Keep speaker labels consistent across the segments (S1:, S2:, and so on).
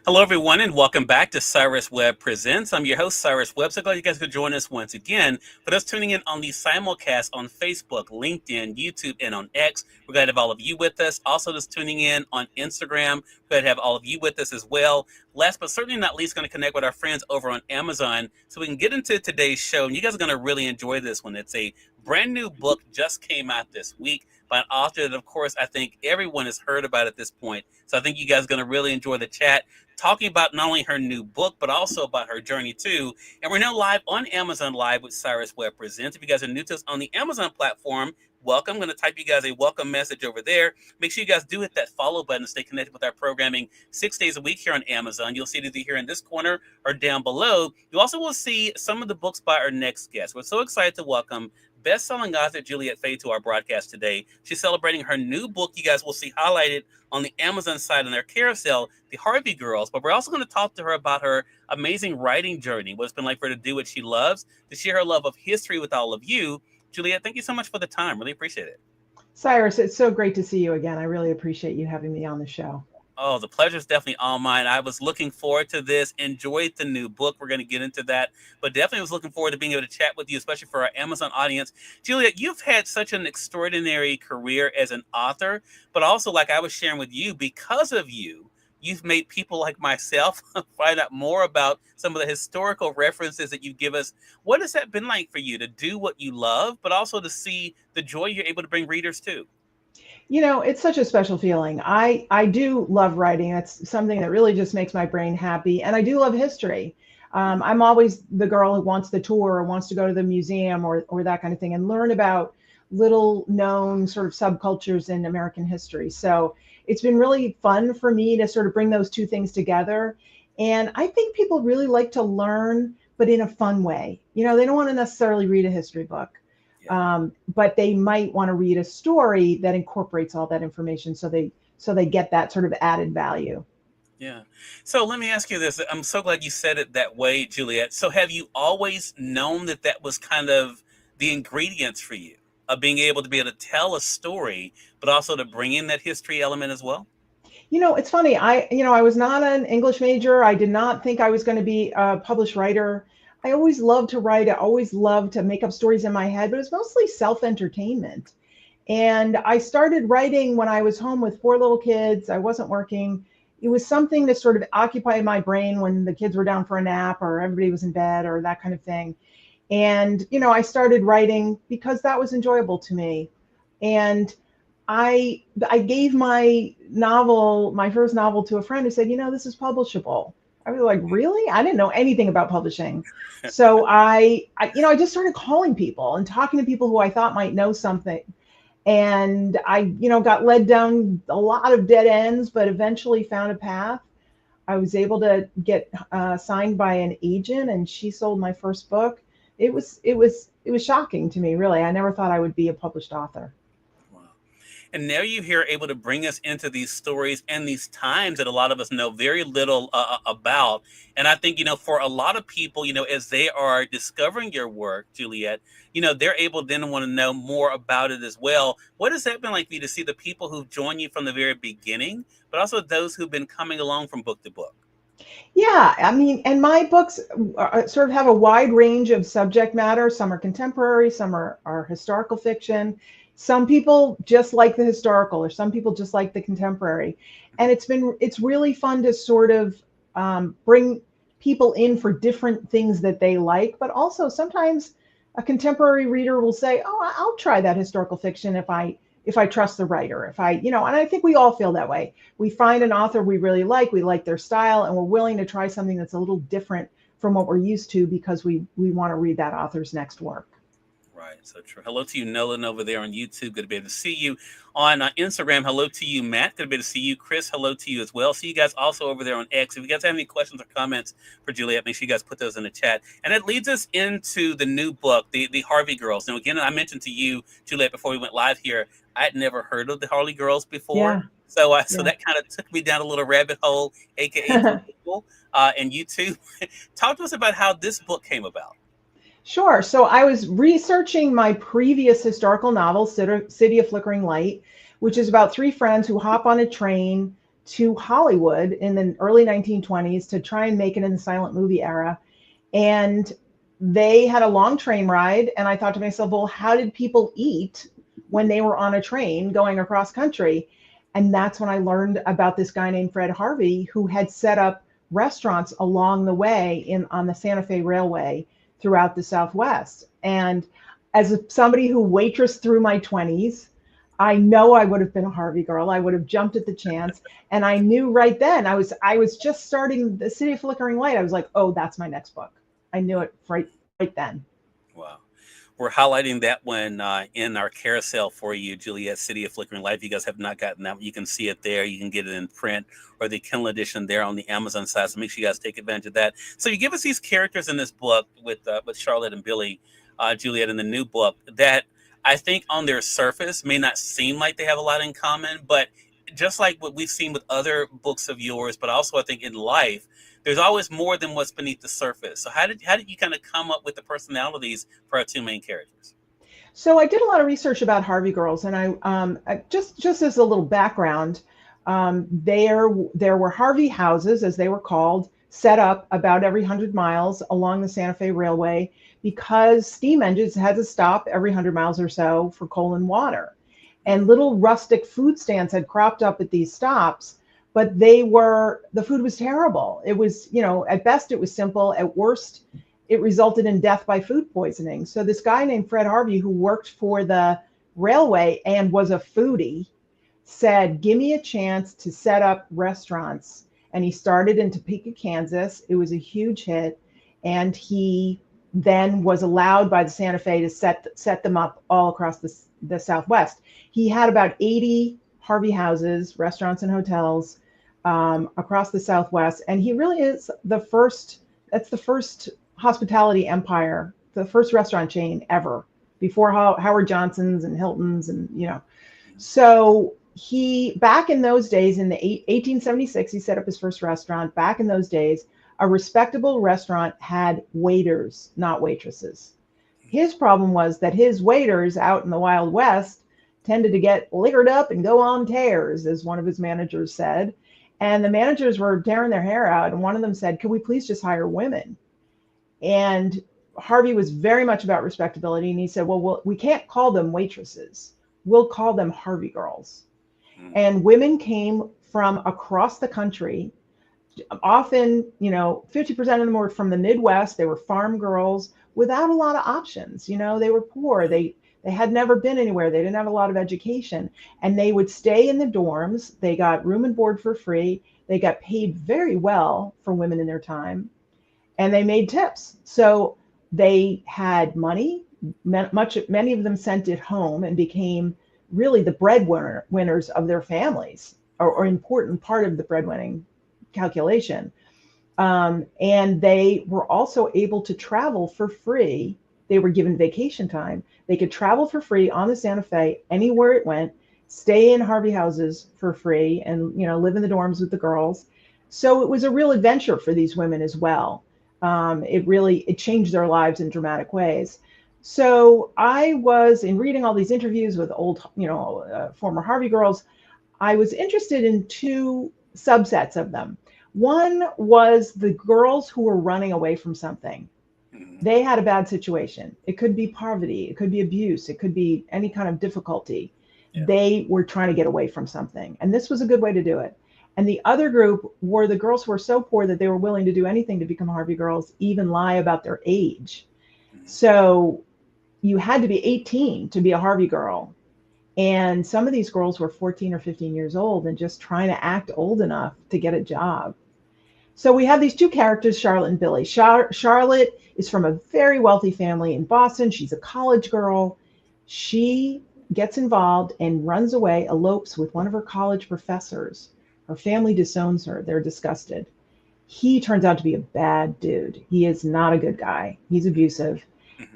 S1: Hello, everyone, and welcome back to Cyrus Webb Presents. I'm your host, Cyrus Webb. So glad you guys could join us once again. For those tuning in on the simulcast on Facebook, LinkedIn, YouTube, and on X, we're glad to have all of you with us. Also, just tuning in on Instagram, we're glad to have all of you with us as well. Last but certainly not least, going to connect with our friends over on Amazon so we can get into today's show. And you guys are going to really enjoy this one. It's a brand new book just came out this week by an author that, of course, I think everyone has heard about at this point. So I think you guys are going to really enjoy the chat, talking about not only her new book, but also about her journey too. And we're now live on Amazon Live with Cyrus Webb Presents. If you guys are new to us on the Amazon platform, welcome. I'm going to type you guys a welcome message over there. Make sure you guys do hit that follow button to stay connected with our programming 6 days a week here on Amazon. You'll see it either here in this corner or down below. You also will see some of the books by our next guest. We're so excited to welcome best-selling author Juliette to our broadcast today. She's celebrating her new book. You guys will see highlighted on the Amazon side on their carousel, The Harvey Girls. But we're also going to talk to her about her amazing writing journey, what it's been like for her to do what she loves, to share her love of history with all of you. Juliette, thank you so much for the time. Really appreciate it.
S2: Cyrus, it's so great to see you again. I really appreciate you having me on the show.
S1: Oh, the pleasure is definitely all mine. I was looking forward to this, enjoyed the new book. We're going to get into that, but definitely was looking forward to being able to chat with you, especially for our Amazon audience. Juliette, you've had such an extraordinary career as an author, but also, like I was sharing with you, because of you, you've made people like myself find out more about some of the historical references that you give us. What has that been like for you to do what you love, but also to see the joy you're able to bring readers to?
S2: You know, it's such a special feeling. I do love writing. That's something that really just makes my brain happy. And I do love history. I'm always the girl who wants the tour or wants to go to the museum or that kind of thing and learn about little known sort of subcultures in American history. So it's been really fun for me to sort of bring those two things together. And I think people really like to learn, but in a fun way. You know, they don't want to necessarily read a history book.
S1: Yeah.
S2: But they might want to read a story that incorporates all that information, so they get that sort of added value.
S1: Yeah. So let me ask you this. I'm so glad you said it that way, Juliette. So have you always known that that was kind of the ingredients for you of being able to be able to tell a story, but also to bring in that history element as well?
S2: You know, it's funny. I was not an English major. I did not think I was going to be a published writer. I always loved to write. I always loved to make up stories in my head, but it was mostly self-entertainment. And I started writing when I was home with four little kids. I wasn't working. It was something to sort of occupy my brain when the kids were down for a nap or everybody was in bed or that kind of thing. And, I started writing because that was enjoyable to me. And I gave my first novel to a friend who said, this is publishable. I was like, really? I didn't know anything about publishing. So I just started calling people and talking to people who I thought might know something. And I, got led down a lot of dead ends, but eventually found a path. I was able to get signed by an agent, and she sold my first book. It was shocking to me, really. I never thought I would be a published author.
S1: Wow. And now you're here able to bring us into these stories and these times that a lot of us know very little about. And I think, for a lot of people, as they are discovering your work, Juliette, they're able then to want to know more about it as well. What has that been like for you to see the people who've joined you from the very beginning, but also those who've been coming along from book to book?
S2: Yeah, I mean, and my books sort of have a wide range of subject matter. Some are contemporary, some are historical fiction. Some people just like the historical, or some people just like the contemporary. And it's really fun to sort of bring people in for different things that they like, but also sometimes a contemporary reader will say, "Oh, I'll try that historical fiction if I trust the writer, and I think we all feel that way. We find an author we like their style, and we're willing to try something that's a little different from what we're used to because we want to read that author's next work."
S1: Right, so true. Hello to you, Nolan, over there on YouTube. Good to be able to see you. On Instagram, hello to you, Matt. Good to be able to see you. Chris, hello to you as well. See you guys also over there on X. If you guys have any questions or comments for Juliette, make sure you guys put those in the chat. And it leads us into the new book, the Harvey Girls. Now, again, I mentioned to you, Juliette, before we went live here, I had never heard of the Harley Girls before.
S2: Yeah,
S1: So
S2: yeah.
S1: that kind of took me down a little rabbit hole, aka for people and YouTube. Talk to us about how this book came about.
S2: Sure. So I was researching my previous historical novel, City of Flickering Light, which is about three friends who hop on a train to Hollywood in the early 1920s to try and make it in the silent movie era. And they had a long train ride. And I thought to myself, well, how did people eat when they were on a train going across country? And that's when I learned about this guy named Fred Harvey, who had set up restaurants along the way on the Santa Fe Railway throughout the Southwest. And as somebody who waitressed through my 20s, I know I would have been a Harvey girl. I would have jumped at the chance. And I knew right then, I was just starting The City of Flickering Light. I was like, oh, that's my next book. I knew it right then.
S1: Wow. We're highlighting that one in our carousel for you, Juliette, City of Flickering Light. If you guys have not gotten that one, you can see it there. You can get it in print or the Kindle edition there on the Amazon side. So make sure you guys take advantage of that. So you give us these characters in this book with Charlotte and Billy, Juliette, in the new book that I think on their surface may not seem like they have a lot in common, but just like what we've seen with other books of yours, but also I think in life, there's always more than what's beneath the surface. So how did you kind of come up with the personalities for our two main characters?
S2: So I did a lot of research about Harvey girls, and just as a little background, there were Harvey houses, as they were called, set up about every 100 miles along the Santa Fe Railway because steam engines had to stop every 100 miles or so for coal and water. And little rustic food stands had cropped up at these stops, but the food was terrible. It was, at best it was simple. At worst, it resulted in death by food poisoning. So this guy named Fred Harvey, who worked for the railway and was a foodie, said, give me a chance to set up restaurants. And he started in Topeka, Kansas. It was a huge hit. And he then was allowed by the Santa Fe to set them up all across the Southwest. He had about 80 Harvey houses, restaurants and hotels across the Southwest. And he really is that's the first hospitality empire, the first restaurant chain ever, before Howard Johnson's and Hilton's So back in those days, in the 1876, he set up his first restaurant. Back in those days, a respectable restaurant had waiters, not waitresses. His problem was that his waiters out in the Wild West tended to get liquored up and go on tears, as one of his managers said. And the managers were tearing their hair out. And one of them said, "Can we please just hire women?" And Harvey was very much about respectability. And he said, well, we can't call them waitresses. We'll call them Harvey girls. And women came from across the country. Often, 50% of them were from the Midwest. They were farm girls without a lot of options. They were poor. They had never been anywhere. They didn't have a lot of education. And they would stay in the dorms. They got room and board for free. They got paid very well for women in their time. And they made tips. So they had money. Many of them sent it home and became really the breadwinners of their families, or important part of the breadwinning calculation. And they were also able to travel for free. They were given vacation time. They could travel for free on the Santa Fe anywhere it went, stay in Harvey houses for free, and live in the dorms with the girls. So it was a real adventure for these women as well. It changed their lives in dramatic ways. So I was, in reading all these interviews with old, former Harvey girls, I was interested in two subsets of them. One was the girls who were running away from something. They had a bad situation. It could be poverty. It could be abuse. It could be any kind of difficulty. Yeah. They were trying to get away from something. And this was a good way to do it. And the other group were the girls who were so poor that they were willing to do anything to become Harvey girls, even lie about their age. So you had to be 18 to be a Harvey girl. And some of these girls were 14 or 15 years old and just trying to act old enough to get a job. So we have these two characters, Charlotte and Billy. Charlotte is from a very wealthy family in Boston. She's a college girl. She gets involved and runs away, elopes with one of her college professors. Her family disowns her. They're disgusted. He turns out to be a bad dude. He is not a good guy. He's abusive.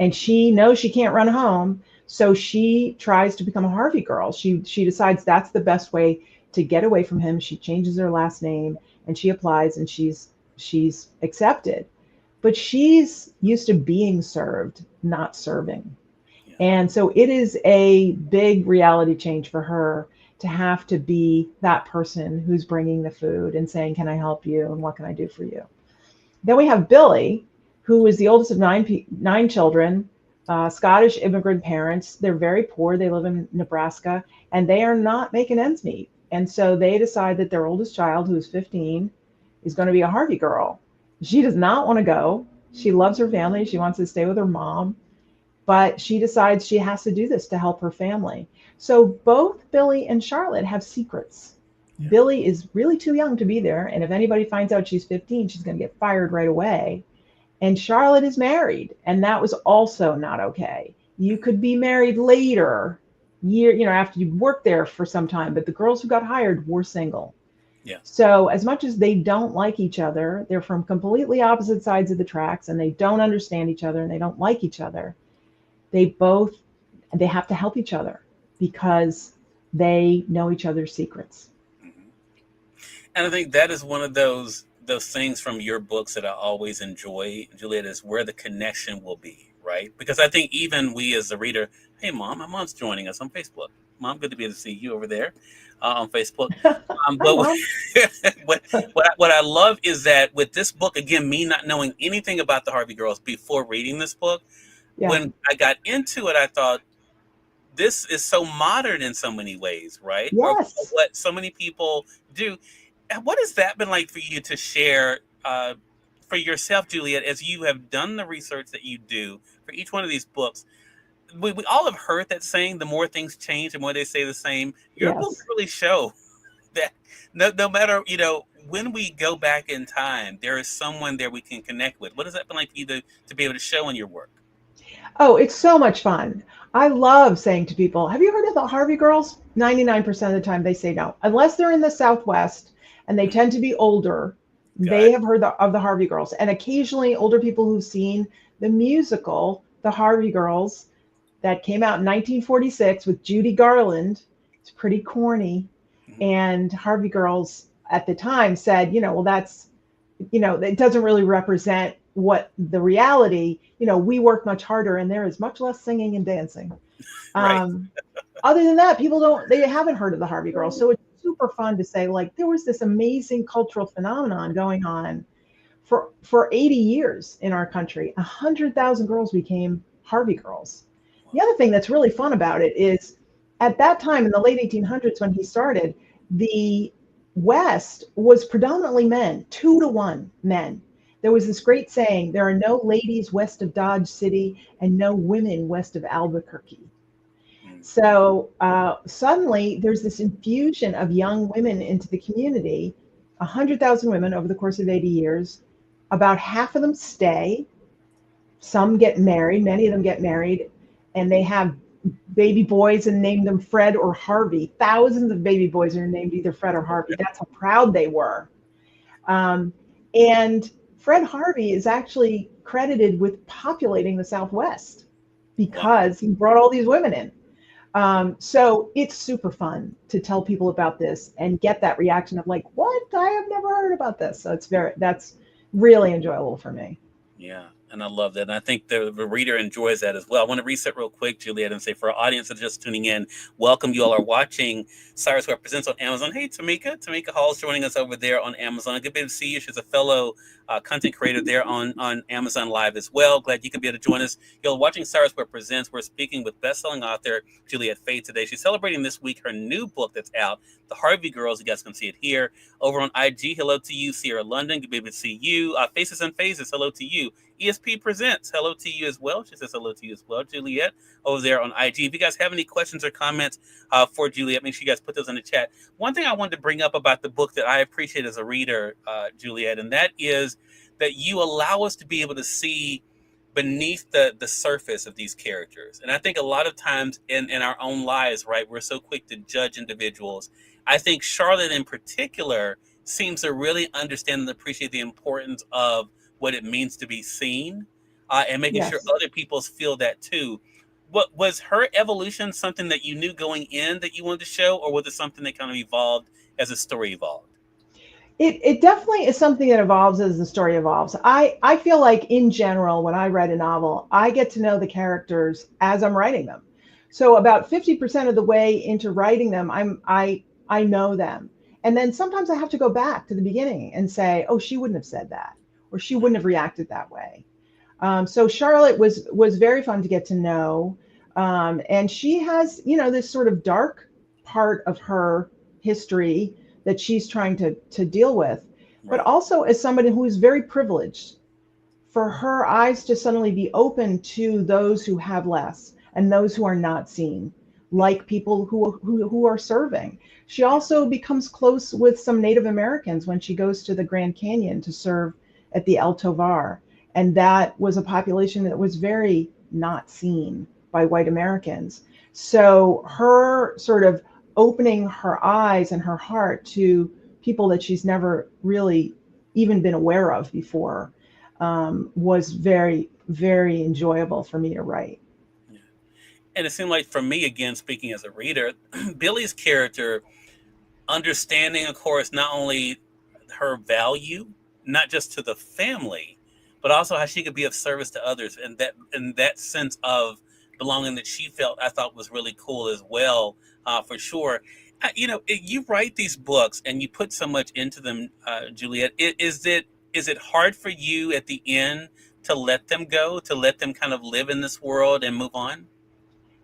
S2: And she knows she can't run home. So she tries to become a Harvey girl. She decides that's the best way to get away from him. She changes her last name and she applies, and she's accepted. But she's used to being served, not serving. Yeah. And so it is a big reality change for her. to have to be that person who's bringing the food and saying, "Can I help you? And what can I do for you?" Then we have Billy, who is the oldest of nine children, Scottish immigrant parents. They're very poor. They live in Nebraska, and they are not making ends meet. And so they decide that their oldest child, who's 15, is going to be a Harvey girl. She does not want to go. She loves her family. She wants to stay with her mom, but she decides she has to do this to help her family. So both Billy and Charlotte have secrets.
S1: Yeah.
S2: Billy is really too young to be there, and if anybody finds out she's 15, she's going to get fired right away. And Charlotte is married, and that was also not okay. You could be married later, after you've worked there for some time, but the girls who got hired were single.
S1: Yeah.
S2: So as much as they don't like each other, they're from completely opposite sides of the tracks, and they don't understand each other, and they don't like each other. They have to help each other because they know each other's secrets.
S1: Mhm. And I think that is one of those things from your books that I always enjoy, Juliet, is where the connection will be, right? Because I think even we as the reader, hey, Mom, my mom's joining us on Facebook. Mom, good to be able to see you over there on Facebook.
S2: Hi,
S1: But
S2: Mom.
S1: what I love is that with this book, again, me not knowing anything about the Harvey girls before reading this book,
S2: Yeah.
S1: when I got into it, I thought, this is so modern in so many ways, right? Or
S2: Yes.
S1: what so many people do. And what has that been like for you to share for yourself, Juliet, as you have done the research that you do for each one of these books? We all have heard that saying, the more things change, the more they say the same. Your books
S2: Yes.
S1: really show that no matter, when we go back in time, there is someone there we can connect with. What has that been like for you to be able to show in your work?
S2: Oh, it's so much fun. I love saying to people, have you heard of the Harvey girls? 99% of the time they say no. Unless they're in the Southwest and they
S1: Mm,
S2: tend to be older, they
S1: got
S2: have heard of the Harvey girls. And occasionally older people who've seen the musical, The Harvey Girls, that came out in 1946 with Judy Garland. It's pretty corny.
S1: it. Mhm.
S2: And Harvey Girls at the time said, well, it doesn't really represent what the reality, we work much harder and there is much less singing and dancing.
S1: Right.
S2: Um, Other than that, they haven't heard of the Harvey Girls. So it's super fun to say, like, there was this amazing cultural phenomenon going on for 80 years in our country. 100,000 girls became Harvey Girls. The
S1: Wow.
S2: other thing that's really fun about it is at that time in the late 1800s when he started, the West was predominantly men, 2 to 1 men. There was this great saying, there are no ladies west of Dodge City and no women west of Albuquerque.
S1: Mm.
S2: So suddenly there's this infusion of young women into the community, 100,000 women over the course of 80 years. About half of them stay. Some get married, many of them get married, and they have baby boys and name them Fred or Harvey. Thousands of baby boys are named either Fred or Harvey. That's how proud they were. Um, and Fred Harvey is actually credited with populating the Southwest
S1: Wow.
S2: because he brought all these women in. So it's super fun to tell people about this and get that reaction of like, what? I have never heard about this. So that's really enjoyable for me.
S1: Yeah, and I love that. And I think the reader enjoys that as well. I want to reset real quick, Juliet, and say for our audience that are just tuning in, welcome. You all are watching Cyrus Webb Presents on Amazon. Hey, Tamika. Tamika Hall's joining us over there on Amazon. Good to see you. She's a fellow content creator there on Amazon Live as well. Glad you could be able to join us. You're watching Cyrus Webb Presents. We're speaking with bestselling author Juliette Faye today. She's celebrating this week her new book that's out, The Harvey Girls. You guys can see it here. Over on IG, hello to you. Sierra London, good to be able to see you. Faces and Phases, hello to you. ESP Presents, hello to you as well. She says hello to you as well, Juliet, over there on IG. If you guys have any questions or comments for Juliet, make sure you guys put those in the chat. One thing I wanted to bring up about the book that I appreciate as a reader, Juliet, and that is that you allow us to be able to see beneath the surface of these characters. And I think a lot of times in our own lives, right, we're so quick to judge individuals. I think Charlotte in particular seems to really understand and appreciate the importance of what it means to be seen, and making sure
S2: Yes.
S1: other people feel that too. What was her evolution something that you knew going in that you wanted to show, or was it something that kind of evolved as the story evolved?
S2: It definitely is something that evolves as the story evolves. I feel like in general, when I write a novel, I get to know the characters as I'm writing them. So about 50% of the way into writing them, I know them. And then sometimes I have to go back to the beginning and say, oh, she wouldn't have said that, or she wouldn't have reacted that way. So Charlotte was very fun to get to know, and she has, this sort of dark part of her history that she's trying to deal with, but
S1: Right.
S2: also as somebody who is very privileged, for her eyes to suddenly be open to those who have less and those who are not seen,
S1: Mhm.
S2: like people who are serving. She
S1: Yeah.
S2: also becomes close with some Native Americans when she goes to the Grand Canyon to serve at the El Tovar. And that was a population that was very not seen by white Americans. So her sort of opening her eyes and her heart to people that she's never really even been aware of before, was very, very enjoyable for me to write.
S1: Yeah. And it seemed like for me, again, speaking as a reader, Billy's character, understanding, of course, not only her value, not just to the family, but also how she could be of service to others, and that sense of belonging that she felt, I thought was really cool as well, for sure. You write these books and you put so much into them, Juliette. Is it hard for you at the end to let them go, to let them kind of live in this world and move on?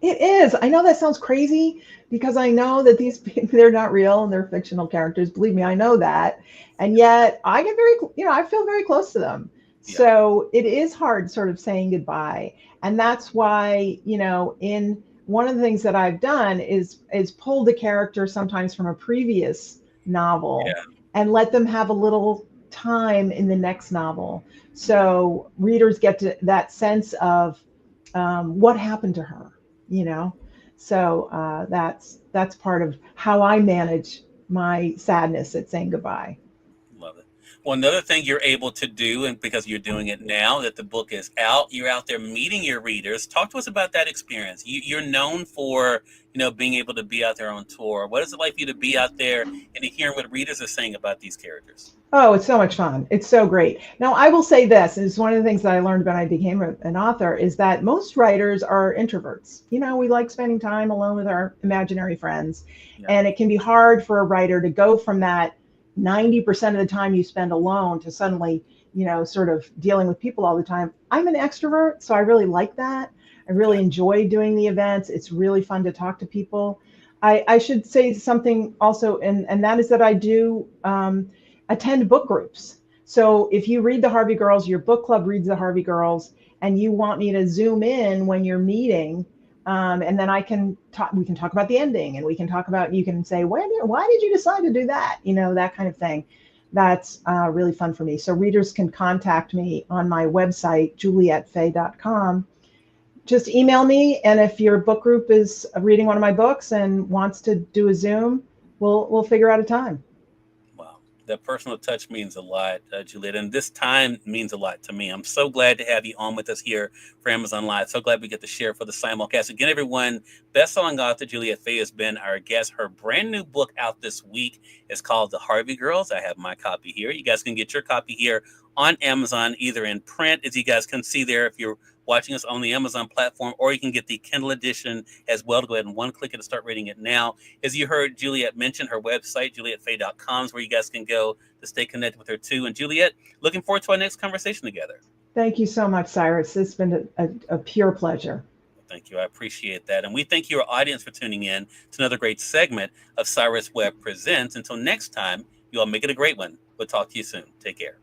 S2: It is. I know that sounds crazy because I know that these they're not real and they're fictional characters. Believe me, I know that. And yet I get very, I feel very close to them.
S1: Yeah,
S2: So it is hard sort of saying goodbye. And that's why, in one of the things that I've done is pull the character sometimes from a previous novel
S1: yeah,
S2: and let them have a little time in the next novel. So readers get to that sense of, what happened to her, you know. So that's part of how I manage my sadness at saying goodbye.
S1: love it. Well, another thing you're able to do, and because you're doing it now that the book is out, you're out there meeting your readers. Talk to us about that experience. You're known for, being able to be out there on tour. What is it like for you to be out there and to hear what readers are saying about these characters?
S2: Oh, it's so much fun. It's so great. Now, I will say this is one of the things that I learned when I became an author is that most writers are introverts. We like spending time alone with our imaginary friends.
S1: Yeah,
S2: And it can be hard for a writer to go from that 90% of the time you spend alone to suddenly, sort of dealing with people all the time. I'm an extrovert, so I really like that. I really
S1: okay.
S2: enjoy doing the events. It's really fun to talk to people. I should say something also, and that is that I do. Attend book groups. So if you read the Harvey Girls, your book club reads the Harvey Girls, and you want me to zoom in when you're meeting, and then I can talk. We can talk about the ending, and we can talk about. You can say, why did you decide to do that? That kind of thing. That's really fun for me. So readers can contact me on my website, juliettefay.com. Just email me, and if your book group is reading one of my books and wants to do a Zoom, we'll figure out a time.
S1: Wow. That personal touch means a lot, Juliet, and this time means a lot to me. I'm so glad to have you on with us here for Amazon Live. So glad we get to share for the simulcast. Again, everyone, best-selling author Juliette Fay has been our guest. Her brand new book out this week is called The Harvey Girls. I have my copy here. You guys can get your copy here on Amazon, either in print, as you guys can see there if you're watching us on the Amazon platform, or you can get the Kindle edition as well. To go ahead and one click it and start reading it now. As you heard Juliette mention, her website, juliettefay.com, is where you guys can go to stay connected with her too. And Juliette, looking forward to our next conversation together.
S2: Thank you so much, Cyrus. It's been a pure pleasure.
S1: Well, thank you. I appreciate that. And we thank you, our audience, for tuning in to another great segment of Cyrus Webb Presents. Until next time, you all make it a great one. We'll talk to you soon. Take care.